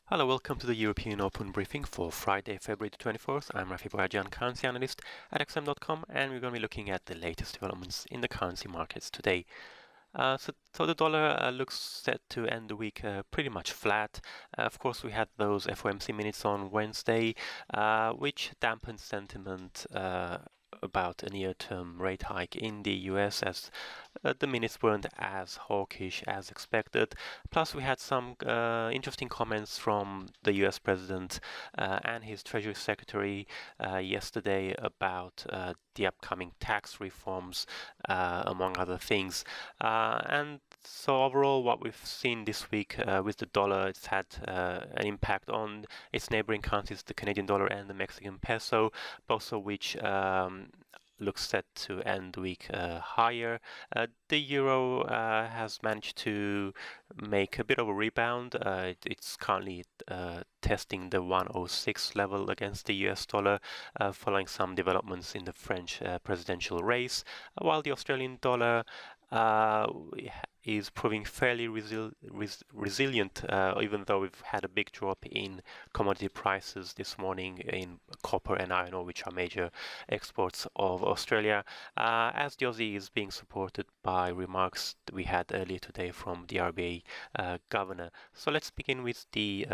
Hello, welcome to the European Open briefing for Friday, February the 24th. I'm Rafi Boyajian, currency analyst at XM.com, and we're going to be looking at the latest developments in the currency markets today. So the dollar looks set to end the week pretty much flat. Of course, we had those FOMC minutes on Wednesday, which dampened sentiment about a near-term rate hike in the US as the minutes weren't as hawkish as expected. Plus, we had some interesting comments from the US President and his Treasury Secretary yesterday about the upcoming tax reforms, among other things. And so overall, what we've seen this week with the dollar, it's had an impact on its neighboring countries, the Canadian dollar and the Mexican peso, both of which looks set to end the week higher. The euro has managed to make a bit of a rebound. It's currently testing the 106 level against the US dollar following some developments in the French presidential race, while the Australian dollar uh, is proving fairly resilient, even though we've had a big drop in commodity prices this morning in copper and iron ore, which are major exports of Australia, as the Aussie is being supported by remarks that we had earlier today from the RBA governor. So let's begin with the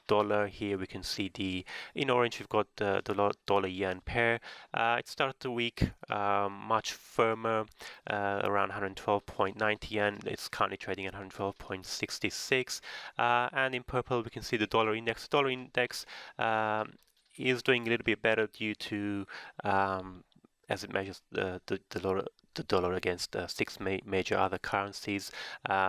dollar. Here we can see in orange we've got the dollar yen pair. It started the week much firmer, around 112.90 yen. It's currently trading at 112.66, and in purple we can see the dollar index. The dollar index is doing a little bit better due to as it measures the dollar against six major other currencies.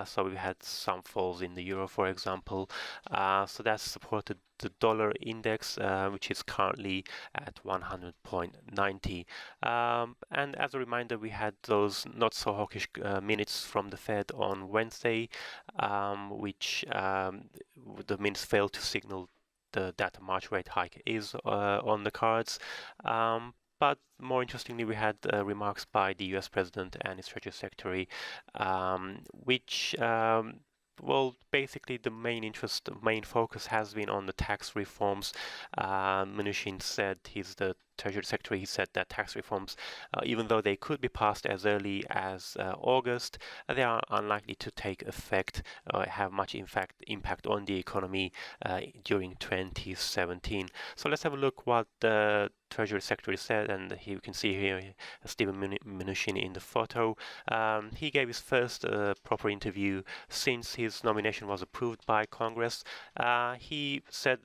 So we had some falls in the euro, for example. So that's supported the dollar index, which is currently at 100.90. And as a reminder, we had those not so hawkish minutes from the Fed on Wednesday, which the minutes failed to signal that a March rate hike is on the cards. But more interestingly, we had remarks by the US President and his Treasury Secretary, which well, basically the main focus has been on the tax reforms. Mnuchin said, he's the Treasury Secretary, he said that tax reforms, even though they could be passed as early as August, they are unlikely to take effect or have much impact on the economy during 2017. So let's have a look what the Treasury Secretary said, and here you can see here Stephen Mnuchin in the photo. He gave his first proper interview since his nomination was approved by Congress. He said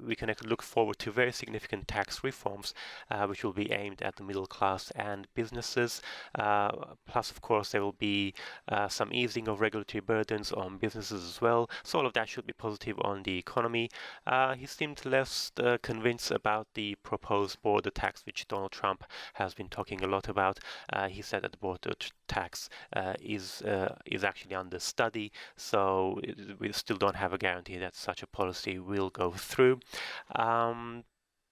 we can look forward to very significant tax reforms, which will be aimed at the middle class and businesses. Plus, of course, there will be some easing of regulatory burdens on businesses as well. So all of that should be positive on the economy. He seemed less convinced about the proposed border tax, which Donald Trump has been talking a lot about. He said that the border tax is actually under study, so we still don't have a guarantee that such a policy will go through.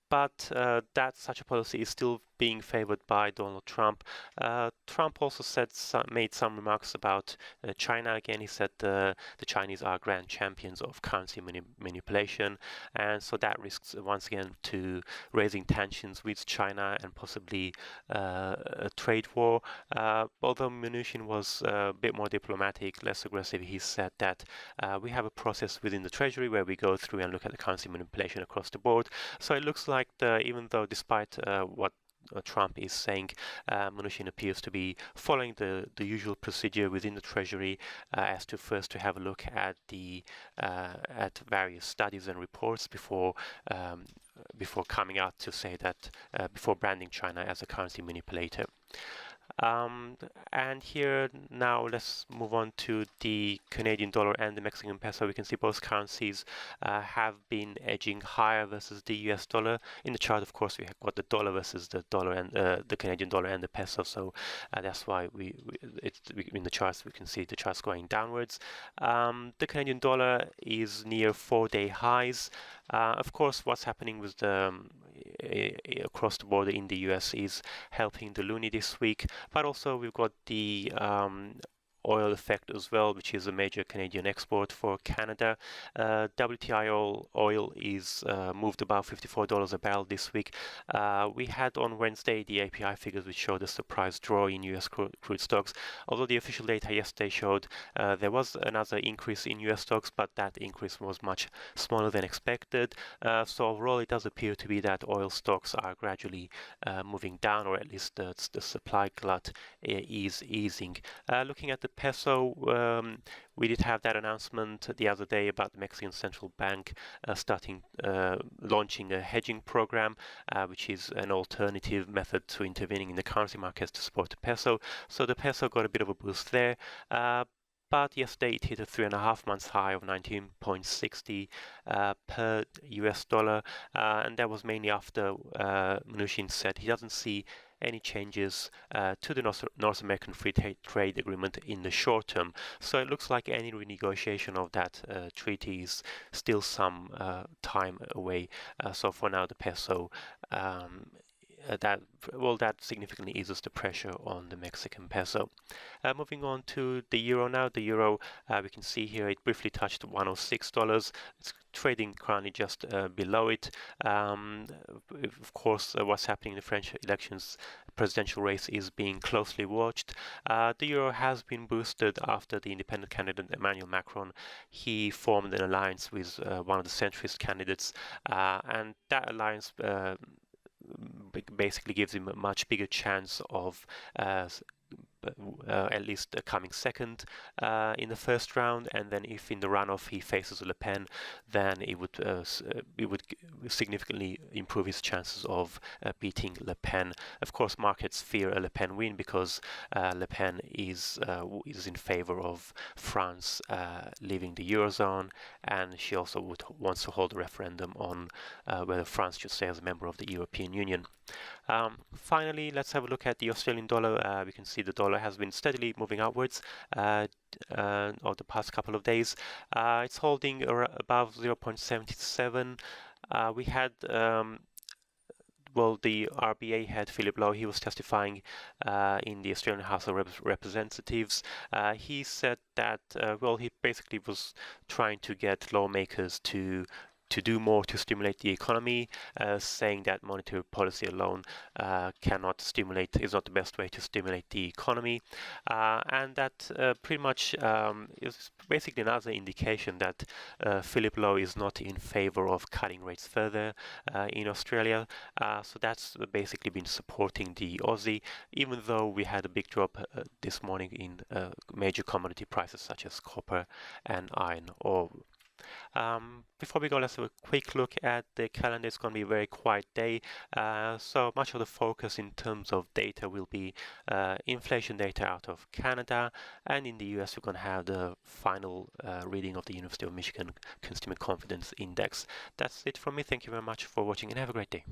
But that such a policy is still being favored by Donald Trump. Trump also made some remarks about China. Again, he said the Chinese are grand champions of currency manipulation, and so that risks once again to raising tensions with China and possibly a trade war. Although Mnuchin was a bit more diplomatic, less aggressive, he said that we have a process within the Treasury where we go through and look at the currency manipulation across the board. So it looks like even though despite what Trump is saying, Mnuchin appears to be following the usual procedure within the Treasury as to first to have a look at at various studies and reports before coming out to say that before branding China as a currency manipulator. And here now let's move on to the Canadian dollar and the Mexican peso. We can see both currencies have been edging higher versus the US dollar. In the chart, of course, we have got the dollar versus the dollar and the Canadian dollar and the peso. So that's why in the charts we can see the charts going downwards. The Canadian dollar is near 4-day highs. Of course, what's happening with the across the border in the US is helping the loonie this week, but also we've got the oil effect as well, which is a major Canadian export for Canada. WTI oil is moved above $54 a barrel this week. We had on Wednesday the API figures which showed a surprise draw in US crude stocks. Although the official data yesterday showed there was another increase in US stocks, but that increase was much smaller than expected. So overall, it does appear to be that oil stocks are gradually moving down, or at least the supply glut is easing. Looking at the peso, we did have that announcement the other day about the Mexican Central Bank launching a hedging program, which is an alternative method to intervening in the currency markets to support the peso. So the peso got a bit of a boost there. But yesterday it hit a 3.5 months high of 19.60 per US dollar, and that was mainly after Mnuchin said he doesn't see any changes to the North American Free Trade Agreement in the short term. So it looks like any renegotiation of that treaty is still some time away. So for now, the peso that significantly eases the pressure on the Mexican peso. Moving on to the euro now. The euro, we can see here it briefly touched $106. It's trading currently just below it. Of course, what's happening in the French elections presidential race is being closely watched. The euro has been boosted after the independent candidate Emmanuel Macron. He formed an alliance with one of the centrist candidates, and that alliance basically gives him a much bigger chance of at least coming second in the first round, and then if in the runoff he faces Le Pen, then it would significantly improve his chances of beating Le Pen. Of course, markets fear a Le Pen win because Le Pen is in favor of France leaving the Eurozone, and she also wants to hold a referendum on whether France should stay as a member of the European Union. Finally, let's have a look at the Australian dollar. We can see the dollar has been steadily moving upwards over the past couple of days. It's holding above 0.77. We had the RBA head, Philip Lowe, he was testifying in the Australian House of Representatives. He said that, he basically was trying to get lawmakers to do more to stimulate the economy, saying that monetary policy alone is not the best way to stimulate the economy, and that pretty much is basically another indication that Philip Lowe is not in favor of cutting rates further in Australia. So that's basically been supporting the Aussie, even though we had a big drop this morning in major commodity prices such as copper and iron ore. Before we go, let's have a quick look at the calendar. It's going to be a very quiet day. So much of the focus in terms of data will be inflation data out of Canada, and in the US we're going to have the final reading of the University of Michigan Consumer Confidence Index. That's it from me. Thank you very much for watching and have a great day.